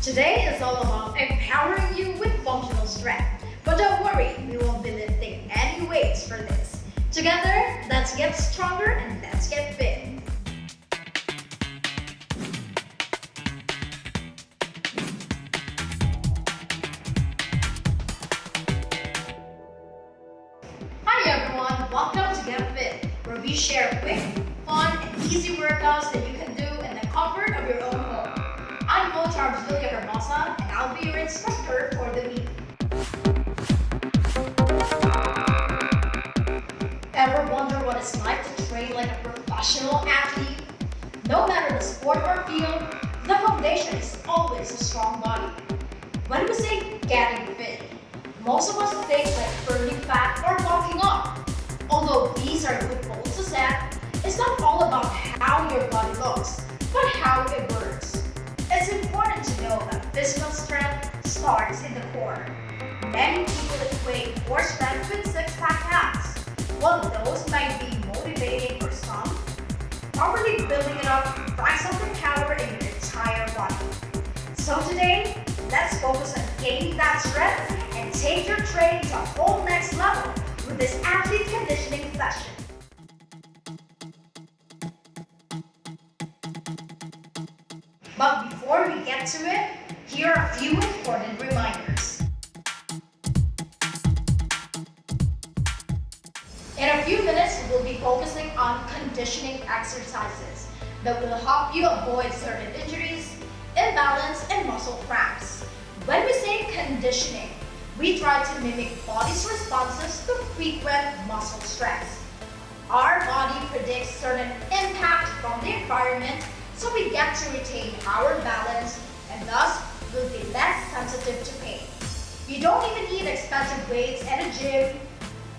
Today is all about empowering you with functional strength. But don't worry, we won't be lifting any weights for this. Together, let's get stronger and let's get fit. Hi everyone, welcome to Get Fit, where we share quick, fun, and easy workouts that you can do in the comfort of your own home. I'm Coach Arms Villahermosa, and I'll be your instructor for the week. Ever wonder what it's like to train like a professional athlete? No matter the sport or field, the foundation is always a strong body. When we say getting fit, most of us think like burning fat or walking off. Although these are good goals to set, it's not all about how your body looks, but how it works. It's important to know that physical strength starts in the core. Many people equate core strength with six-pack abs. While those might be motivating for some, properly building it up drives up the power in your entire body. So today, let's focus on gaining that strength and take your training to a whole next level with this athlete conditioning session. But before we get to it, here are a few important reminders. In a few minutes, we'll be focusing on conditioning exercises that will help you avoid certain injuries, imbalance, and muscle cramps. When we say conditioning, we try to mimic body's responses to frequent muscle stress. Our body predicts certain impact from the environment, so we get to retain our balance and thus will be less sensitive to pain. You don't even need expensive weights at a gym.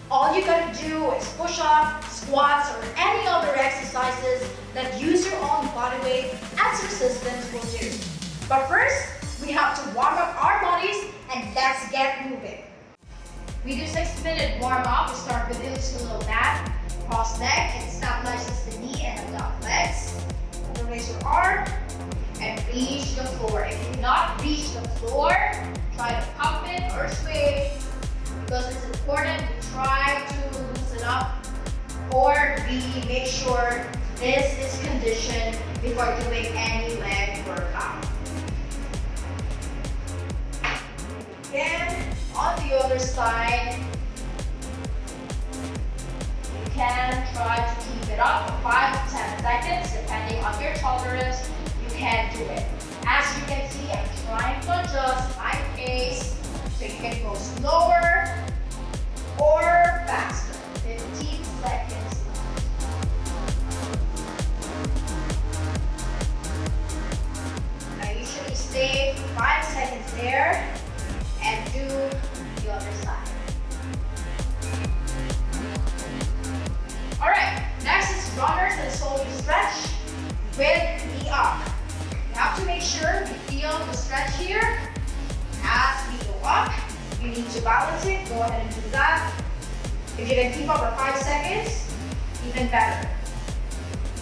All you gotta do is push-ups, squats, or any other exercises that use your own body weight as resistance will do. But first, we have to warm up our bodies and let's get moving. We do 6-minute warm-up. We start with heels to low mat, cross leg, it stabilizes the knee and abduct legs. Raise your arm and reach the floor. If you cannot reach the floor, try to pump it or sway because it's important to try to loosen up or make sure this is conditioned before doing any leg workout. Again, on the other side, you can try to keep it up for 5 to 10 seconds, depending on your tolerance. You can do it. As you can see, I'm trying to adjust my pace so you can go slower or faster. 15 seconds. I usually stay 5 seconds there and do the other side. Alright, next is runners and shoulder stretch with knee up. You have to make sure you feel the stretch here. As we go up, you need to balance it. Go ahead and do that. If you can keep up for 5 seconds, even better.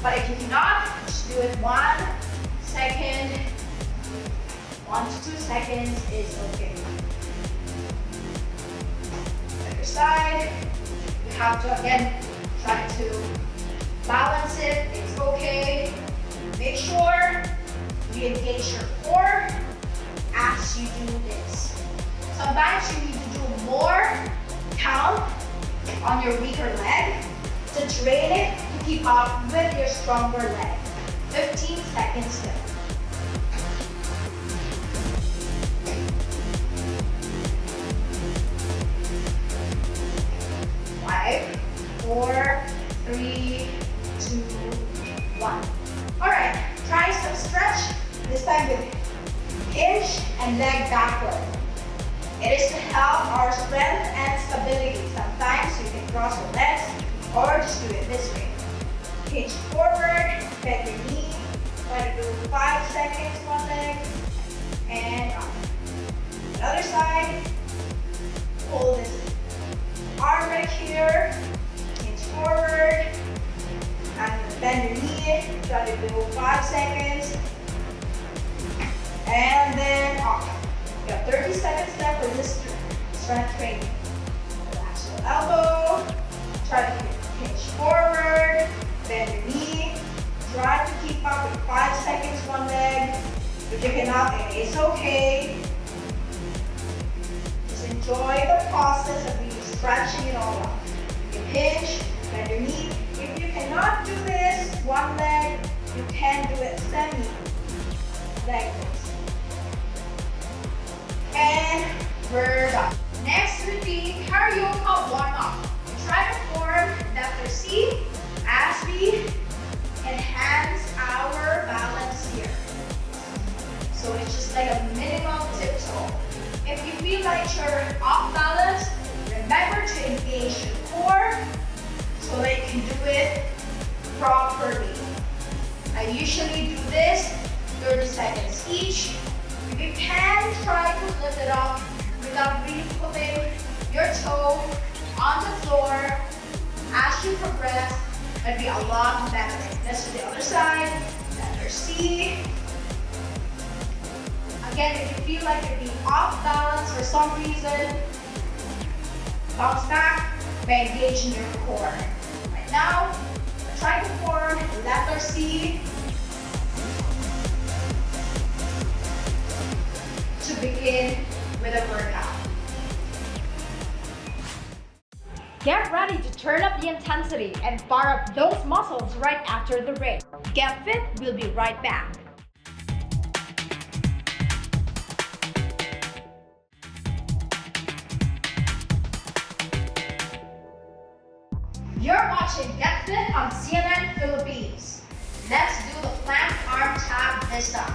But if you cannot, just do it 1 second. 1 to 2 seconds is okay. Other side, you have to again try to balance it. It's okay. Make sure you engage your core as you do this. Sometimes you need to do more count on your weaker leg to train it to keep up with your stronger leg. 15 seconds still. 5, 4, 3, 2, 1. Alright, try some stretch, this time with hinge and leg backward. It is to help our strength and stability. Sometimes you can cross your legs or just do it this way. Hinge forward, bend your knee, try to do 5 seconds one leg, and up. Another side, hold this arm right here, hinge forward, and bend your knee, try to do 5 seconds, and then 30 seconds left for this strength training. Relax your elbow. Try to hinge forward. Bend your knee. Try to keep up with 5 seconds one leg. If you cannot, it is okay. Just enjoy the process of really stretching it all out. You hinge, bend your knee. If you cannot do this one leg, you can do it semi-leg twist. And we're done. Next routine, karaoke warm-up. Try to form letter C as we enhance our balance here. So it's just like a minimal tiptoe. If you feel like you're off balance, remember to engage your core so that you can do it properly. I usually do this 30 seconds each. If you can, try to lift it up without really putting your toe on the floor. As you progress, it'll be a lot better. Let's do the other side. Letter C. Again, if you feel like you're being off balance for some reason, bounce back by engaging your core. Right now, try to form letter C to begin with a workout. Get ready to turn up the intensity and fire up those muscles right after the break. Get fit, we'll be right back. You're watching Get Fit on CNN Philippines. Let's do the plank arm tap this time.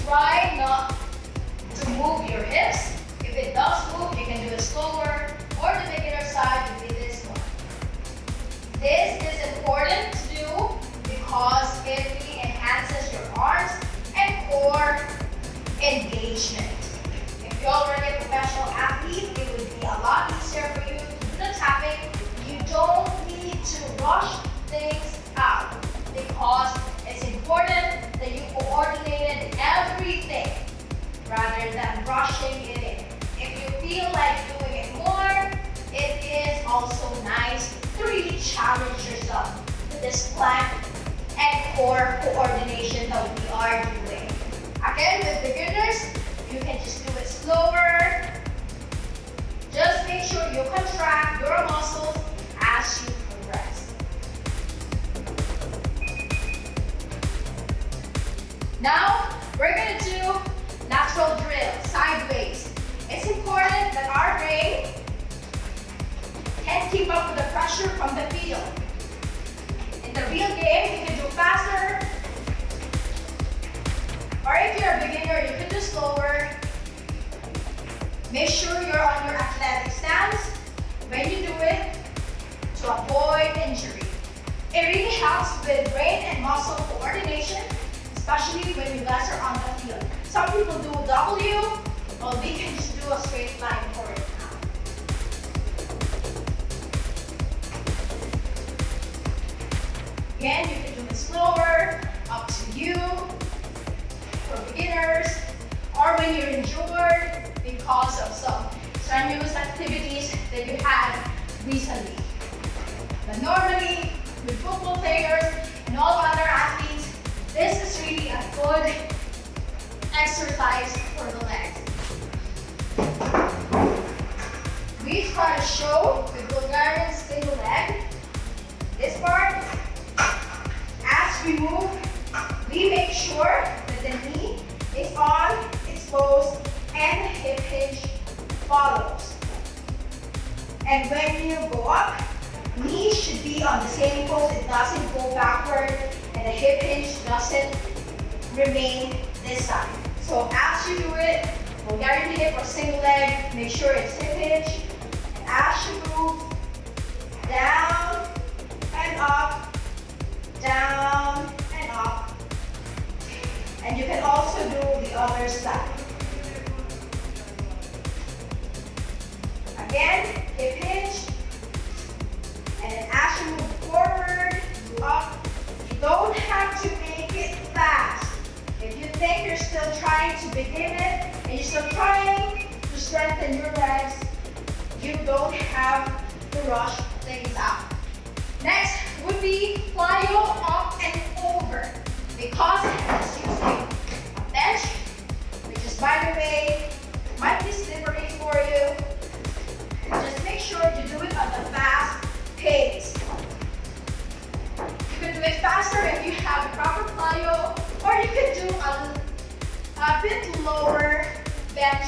Try not to move your hips. If it does move, you can do it slower, or the beginner side would be this one. This is important to do because it really enhances your arms and core engagement. If you're already a professional athlete, it would be a lot easier for you to do the tapping. You don't need to rush things out because it's important that you coordinated everything rather than rushing it in. If you feel like doing it more, it is also nice to really challenge yourself with this plank and core coordination that we are doing. Again, with beginners, you can just do it slower. Just make sure you contract your muscles as you progress. Now, we're going to do lateral drill, sideways. It's important that our brain can keep up with the pressure from the field. In the real game, you can do faster, or if you're a beginner, you can do slower. Make sure you're on your athletic stance when you do it to avoid injury. It really helps with brain and muscle coordination, especially when you guys are on the field. Some people do W, or we can just do a straight line for it now. Again, you can do it slower, up to you, for beginners, or when you're injured because of some strenuous activities that you had recently. But normally, with football players and all other athletes, this is really a good exercise for the legs. We try to show the Bulgarian single leg. This part, as we move, we make sure that the knee is on, exposed, and the hip hinge follows. And when you go up, knee should be on the same pose. It doesn't go backward, and the hip hinge doesn't remain this side. So as you do it, Bulgarian hip or single leg, make sure it's hip hinge. And as you move, down and up, down and up. And you can also do the other side. Again, hip hinge. And then as you move forward, up, you don't have to make it fast. If you still trying to begin it and you're still trying to strengthen your legs, you don't have to rush things out. Next would be plyo up and over, because it's using a bench, which is, by the way, might be slippery for you. Just make sure to do it at a fast pace. You can do it faster if you have the proper plyo, or you can do a bit lower bench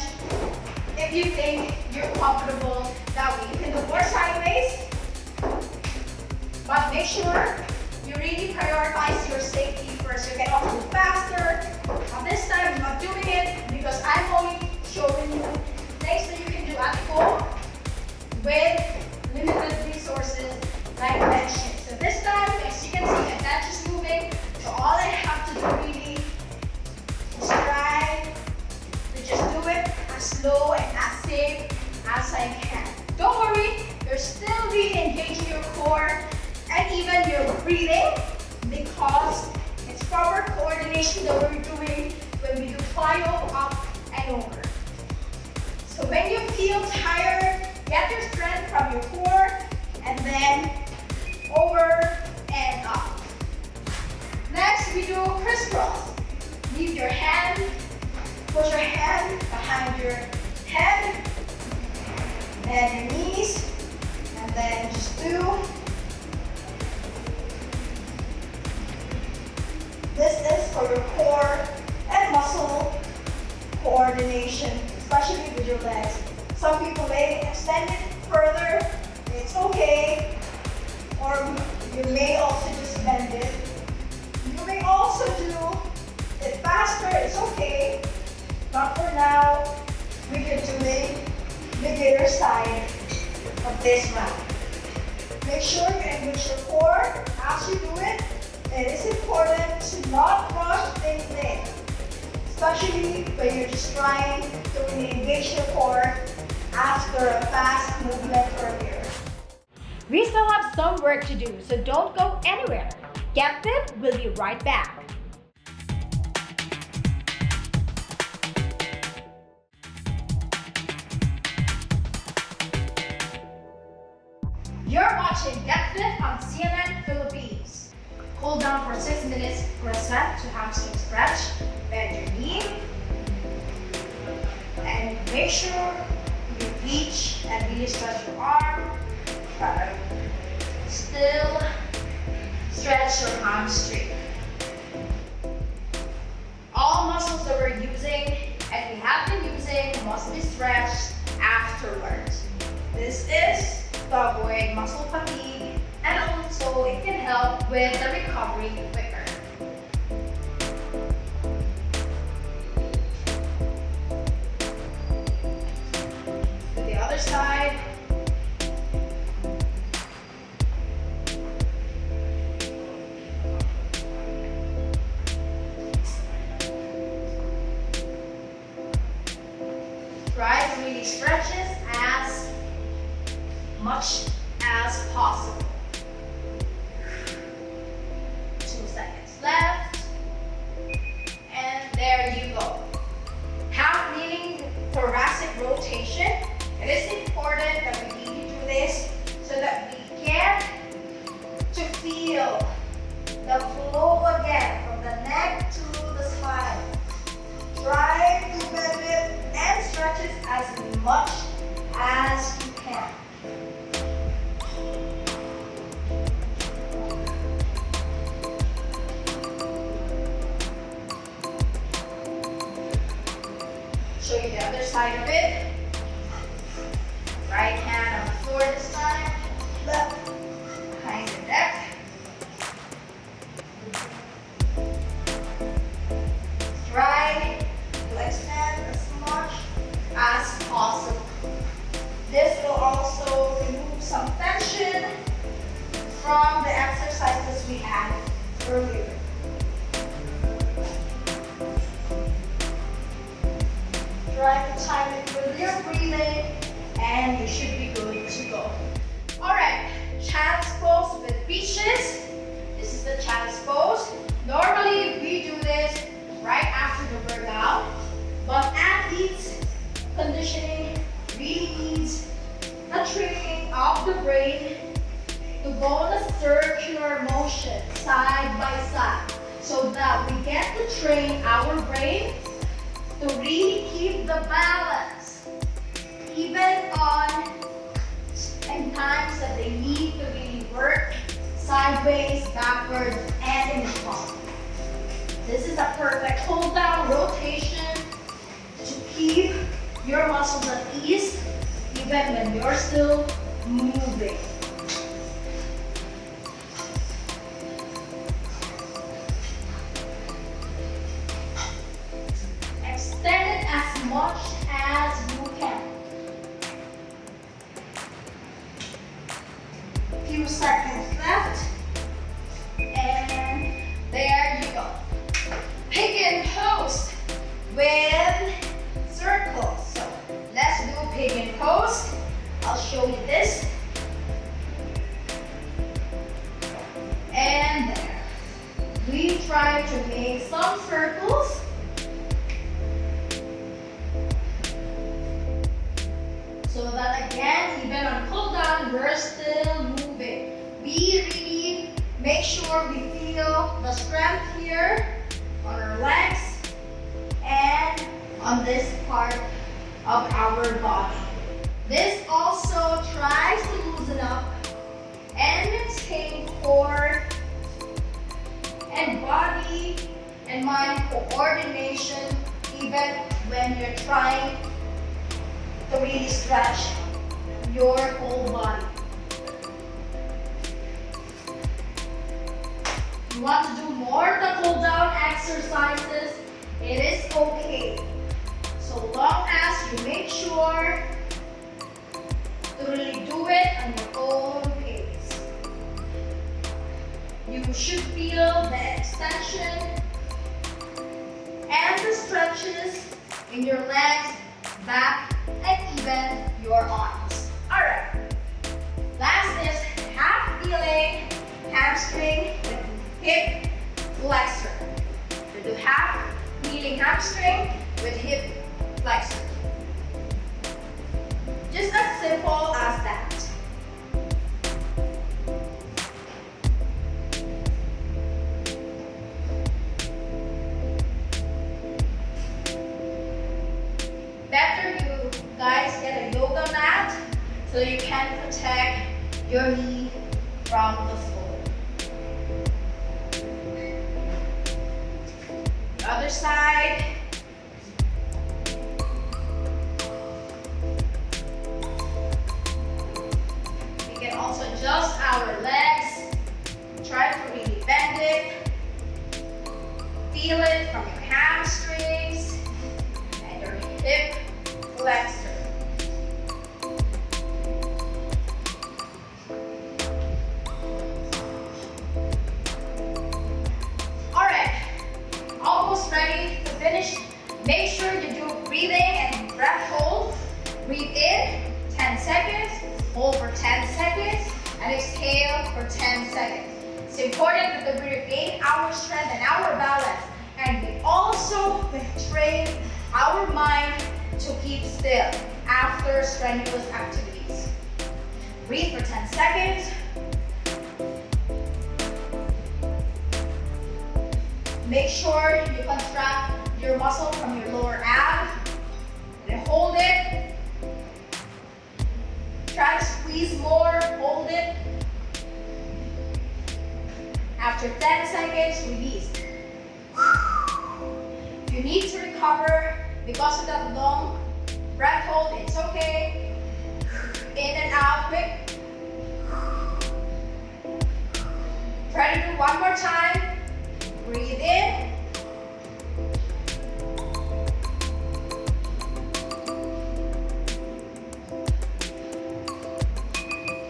if you think you're comfortable that way. You can do more sideways, but make sure you really prioritize your safety first. You can also do faster. This time I'm not doing it because I'm only showing you things that you can do at home with limited resources like benching. So this time, as you can see, the bench is moving. So all I have to do really is try to just do it as slow and as safe as I can. Don't worry, you're still really engaging your core and even your breathing, because it's proper coordination that we're doing when we do plyo up and over. So when you feel tired, get your strength from your core and then over and up. Next, we do crisscross. Leave your hand, put your hand behind your head and your knees, and then just do. This is for your core and muscle coordination, especially with your legs. Some people may extend it further, it's okay. Or you may also just bend it. You may also do it faster, it's okay. But for now, we can do the beginner side of this round. Make sure you engage your core as you do it. It is important to not rush things in, especially when you're just trying to really engage your core after a fast movement earlier. We still have some work to do, so don't go anywhere. Get Fit, we'll be right back. You're watching Get Fit on CNN Philippines. Hold down for 6 minutes for a set to hamstring stretch. Bend your knee. And make sure you reach and really stretch your arm. Still stretch your hamstring. All muscles that we're using and we have been using must be stretched afterwards. This is to avoid muscle fatigue, and also it can help with the recovery quicker. To the other side. Try to really stretch it as much as possible. 2 seconds left. And there you go. Half kneeling thoracic rotation. It is important that we really do this so that we get to feel the flow again from the neck to the spine. Try to bend it and stretch it as much as you can. Show you the other side of it. Right hand on the floor this time. Left behind the neck. Try to extend as much as possible. This will also remove some tension from the exercises we had earlier. Try to time it with your breathing and you should be good to go. Alright, child's pose with reaches. This is the child's pose. Normally we do this right after the workout. train our brain to really keep the balance, even in times that they need to really work sideways, backwards, and in front. This is a perfect hold down rotation to keep your muscles at ease, even when you're still moving. Extend it as much as you can. Few seconds left. And there you go. Pick and post with circles. So let's do pick and post. I'll show you this. And there. We try to make some circles. So that again, even on pull down, we're still moving. We really make sure we feel the strength here on our legs and on this part of our body. This also tries to loosen up and maintain core and body and mind coordination, even when you're trying to really stretch your whole body. You want to do more of the pull down exercises, it is okay. So long as you make sure to really do it on your own pace. You should feel the extension and the stretches in your legs, back, and even your arms. Alright. Last is half feeling hamstring with hip flexor. We do half feeling hamstring with hip flexor. Just as simple as that. Better you guys get a yoga mat so you can protect your knee from the floor. The other side. We can also adjust our legs. Try to really bend it. Feel it from your hamstrings and your hip flexor. Alright, almost ready to finish. Make sure you do breathing and breath hold. Breathe in 10 seconds, hold for 10 seconds, and exhale for 10 seconds. It's important that we regain our strength and our balance, and we also train our mind to keep still after strenuous activities. Breathe for 10 seconds. Make sure you contract your muscle from your lower ab and hold it. Try to squeeze more, hold it. After 10 seconds, release. If you need to recover because of that long breath hold, it's okay. In and out quick. Try to do one more time. Breathe in.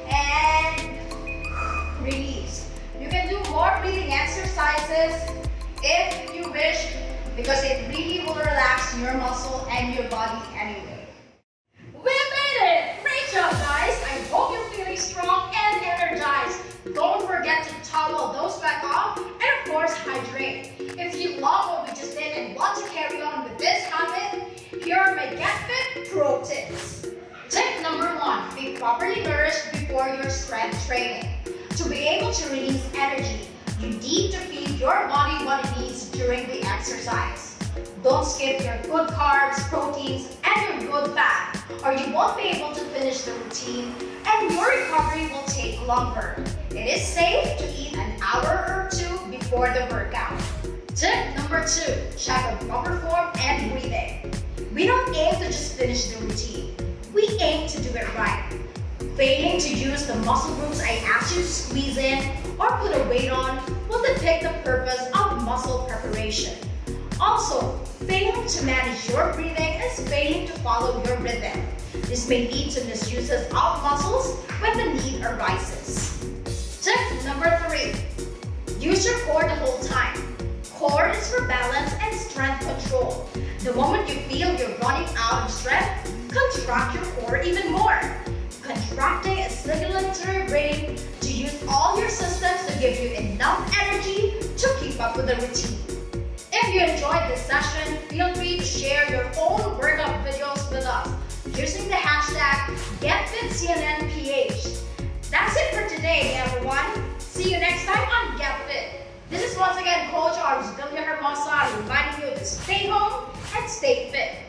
And release. You can do more breathing exercises if you wish, because it really will relax your muscle and your body anyway. We made it! Great job, guys! I hope you're feeling strong and energized. Don't forget to towel those back off and of course hydrate. If you love what we just did and want to carry on with this habit, here are my Get Fit pro tips. Tip number 1, be properly nourished before your strength training. To be able to release energy, you need to feed your body what it needs during the exercise. exercise. Don't skip your good carbs, proteins, and your good fat, or you won't be able to finish the routine and your recovery will take longer. It is safe to eat an hour or two before the workout. Tip number 2, check on proper form and breathing. We don't aim to just finish the routine. We aim to do it right. Failing to use the muscle groups I asked you to squeeze in or put a weight on will depict the purpose of muscle preparation. Also, failing to manage your breathing is failing to follow your rhythm. This may lead to misuses of muscles when the need arises. Tip number 3, use your core the whole time. Core is for balance and strength control. The moment you feel you're running out of strength, contract your core even more. Contracting is signaling to your brain to use all your systems to give you enough energy to keep up with the routine. If you enjoyed this session, feel free to share your own workout videos with us using the hashtag GetFitCNNPH. That's it for today, everyone. See you next time on Get Fit. This is once again Coach Arms Villahermosa reminding you to stay home and stay fit.